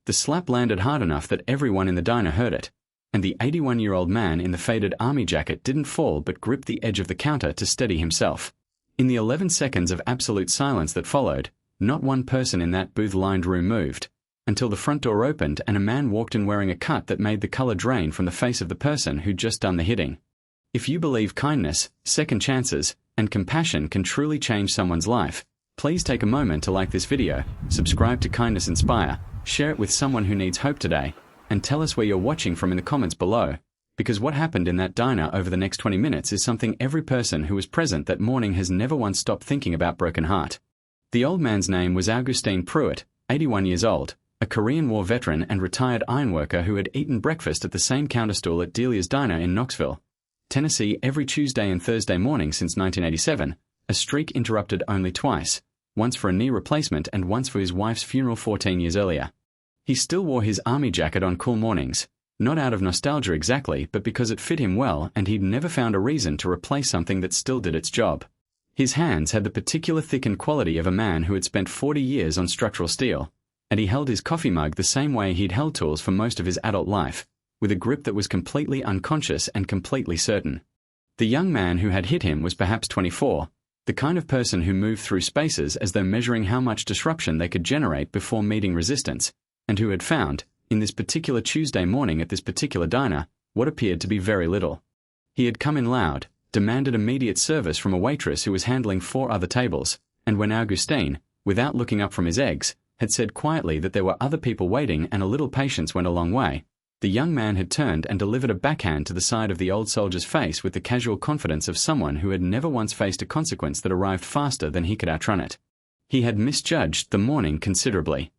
The slap landed hard enough that everyone in the diner heard it, and the 81-year-old man in the faded army jacket didn't fall but gripped the edge of the counter to steady himself. In the 11 seconds of absolute silence that followed, not one person in that booth-lined room moved, until the front door opened and a man walked in wearing a cut that made the color drain from the face of the person who'd just done the hitting. If you believe kindness, second chances, and compassion can truly change someone's life, please take a moment to like this video, subscribe to Kindness Inspire, share it with someone who needs hope today, and tell us where you're watching from in the comments below, because what happened in that diner over the next 20 minutes is something every person who was present that morning has never once stopped thinking about. Broken heart. The old man's name was Augustine Pruitt, 81 years old, a Korean War veteran and retired ironworker who had eaten breakfast at the same counter stool at Delia's Diner in Knoxville, Tennessee every Tuesday and Thursday morning since 1987, a streak interrupted only twice, once for a knee replacement and once for his wife's funeral 14 years earlier. He still wore his army jacket on cool mornings, not out of nostalgia exactly, but because it fit him well and he'd never found a reason to replace something that still did its job. His hands had the particular thickened quality of a man who had spent 40 years on structural steel, and he held his coffee mug the same way he'd held tools for most of his adult life, with a grip that was completely unconscious and completely certain. The young man who had hit him was perhaps 24, the kind of person who moved through spaces as though measuring how much disruption they could generate before meeting resistance, and who had found, in this particular Tuesday morning at this particular diner, what appeared to be very little. He had come in loud, demanded immediate service from a waitress who was handling 4 other tables, and when Augustine, without looking up from his eggs, had said quietly that there were other people waiting and a little patience went a long way, the young man had turned and delivered a backhand to the side of the old soldier's face with the casual confidence of someone who had never once faced a consequence that arrived faster than he could outrun it. He had misjudged the morning considerably.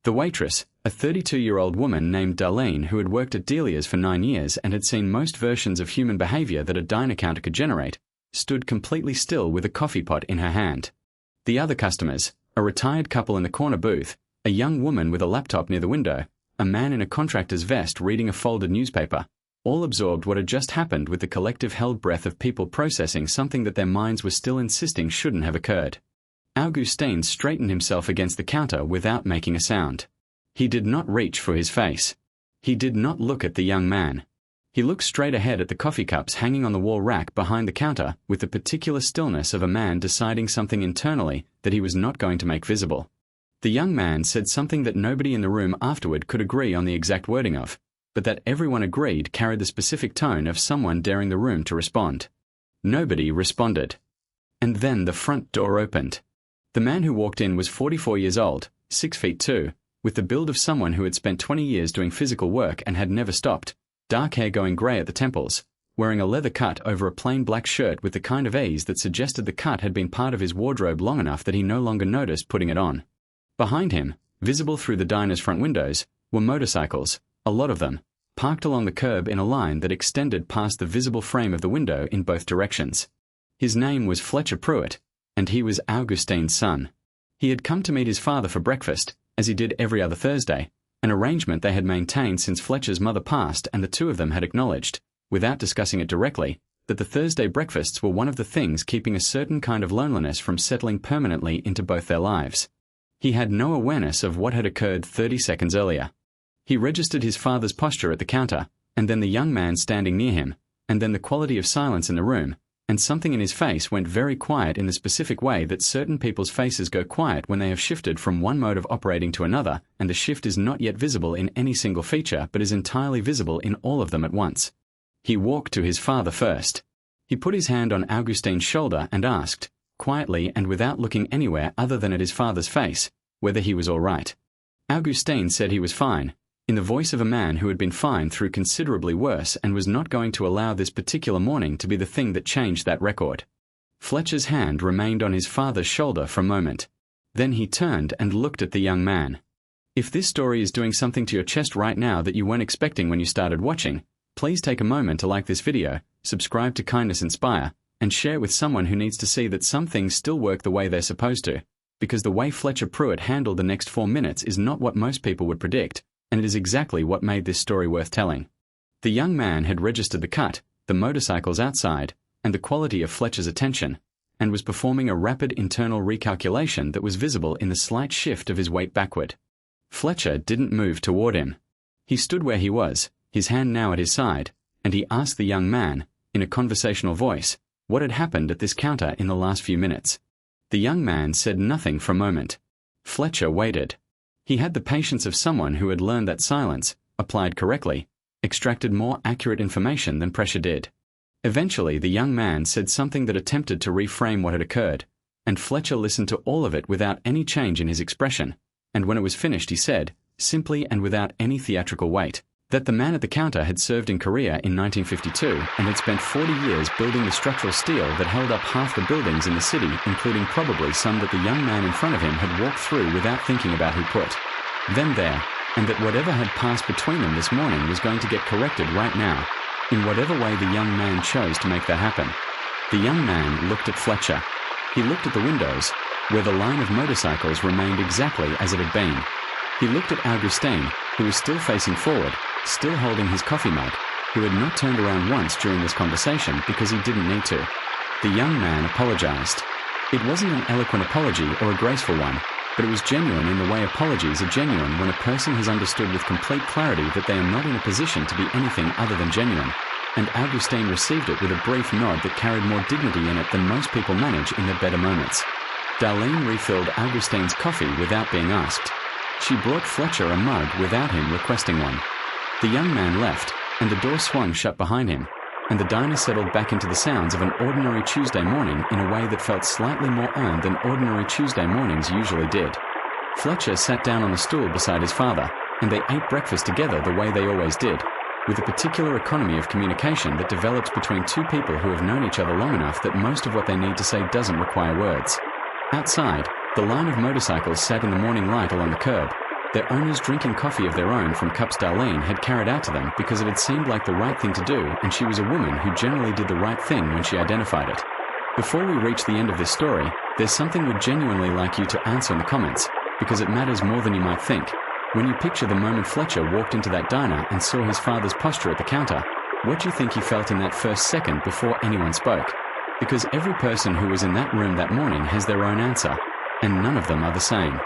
The waitress, a 32-year-old woman named Darlene who had worked at Delia's for 9 years and had seen most versions of human behavior that a diner counter could generate, stood completely still with a coffee pot in her hand. The other customers, a retired couple in the corner booth, a young woman with a laptop near the window, a man in a contractor's vest reading a folded newspaper, all absorbed what had just happened with the collective held breath of people processing something that their minds were still insisting shouldn't have occurred. Augustine straightened himself against the counter without making a sound. He did not reach for his face. He did not look at the young man. He looked straight ahead at the coffee cups hanging on the wall rack behind the counter with the particular stillness of a man deciding something internally that he was not going to make visible. The young man said something that nobody in the room afterward could agree on the exact wording of, but that everyone agreed carried the specific tone of someone daring the room to respond. Nobody responded. And then the front door opened. The man who walked in was 44 years old, 6 feet 2, with the build of someone who had spent 20 years doing physical work and had never stopped, dark hair going grey at the temples, wearing a leather cut over a plain black shirt with the kind of ease that suggested the cut had been part of his wardrobe long enough that he no longer noticed putting it on. Behind him, visible through the diner's front windows, were motorcycles, a lot of them, parked along the curb in a line that extended past the visible frame of the window in both directions. His name was Fletcher Pruitt, and he was Augustine's son. He had come to meet his father for breakfast, as he did every other Thursday, an arrangement they had maintained since Fletcher's mother passed, and the two of them had acknowledged, without discussing it directly, that the Thursday breakfasts were one of the things keeping a certain kind of loneliness from settling permanently into both their lives. He had no awareness of what had occurred 30 seconds earlier. He registered his father's posture at the counter, and then the young man standing near him, and then the quality of silence in the room, and something in his face went very quiet in the specific way that certain people's faces go quiet when they have shifted from one mode of operating to another, and the shift is not yet visible in any single feature but is entirely visible in all of them at once. He walked to his father first. He put his hand on Augustine's shoulder and asked, quietly and without looking anywhere other than at his father's face, whether he was all right. Augustine said he was fine, in the voice of a man who had been fine through considerably worse and was not going to allow this particular morning to be the thing that changed that record. Fletcher's hand remained on his father's shoulder for a moment. Then he turned and looked at the young man. If this story is doing something to your chest right now that you weren't expecting when you started watching, please take a moment to like this video, subscribe to Kindness Inspire, and share it with someone who needs to see that some things still work the way they're supposed to, because the way Fletcher Pruitt handled the next 4 minutes is not what most people would predict, and it is exactly what made this story worth telling. The young man had registered the cut, the motorcycles outside, and the quality of Fletcher's attention, and was performing a rapid internal recalculation that was visible in the slight shift of his weight backward. Fletcher didn't move toward him. He stood where he was, his hand now at his side, and he asked the young man, in a conversational voice, what had happened at this counter in the last few minutes. The young man said nothing for a moment. Fletcher waited. He had the patience of someone who had learned that silence, applied correctly, extracted more accurate information than pressure did. Eventually, the young man said something that attempted to reframe what had occurred, and Fletcher listened to all of it without any change in his expression, and when it was finished he said, simply and without any theatrical weight, that the man at the counter had served in Korea in 1952 and had spent 40 years building the structural steel that held up half the buildings in the city, including probably some that the young man in front of him had walked through without thinking about who put them there, and that whatever had passed between them this morning was going to get corrected right now, in whatever way the young man chose to make that happen. The young man looked at Fletcher. He looked at the windows, where the line of motorcycles remained exactly as it had been. He looked at Augustine, who was still facing forward, still holding his coffee mug, who had not turned around once during this conversation because he didn't need to. The young man apologized. It wasn't an eloquent apology or a graceful one, but it was genuine in the way apologies are genuine when a person has understood with complete clarity that they are not in a position to be anything other than genuine, and Augustine received it with a brief nod that carried more dignity in it than most people manage in their better moments. Darlene refilled Augustine's coffee without being asked. She brought Fletcher a mug without him requesting one. The young man left, and the door swung shut behind him, and the diner settled back into the sounds of an ordinary Tuesday morning in a way that felt slightly more earned than ordinary Tuesday mornings usually did. Fletcher sat down on the stool beside his father, and they ate breakfast together the way they always did, with a particular economy of communication that develops between two people who have known each other long enough that most of what they need to say doesn't require words. Outside, the line of motorcycles sat in the morning light along the curb, their owners drinking coffee of their own from cups Darlene had carried out to them because it had seemed like the right thing to do, and she was a woman who generally did the right thing when she identified it. Before we reach the end of this story, there's something we'd genuinely like you to answer in the comments, because it matters more than you might think. When you picture the moment Fletcher walked into that diner and saw his father's posture at the counter, what do you think he felt in that first second before anyone spoke? Because every person who was in that room that morning has their own answer, and none of them are the same.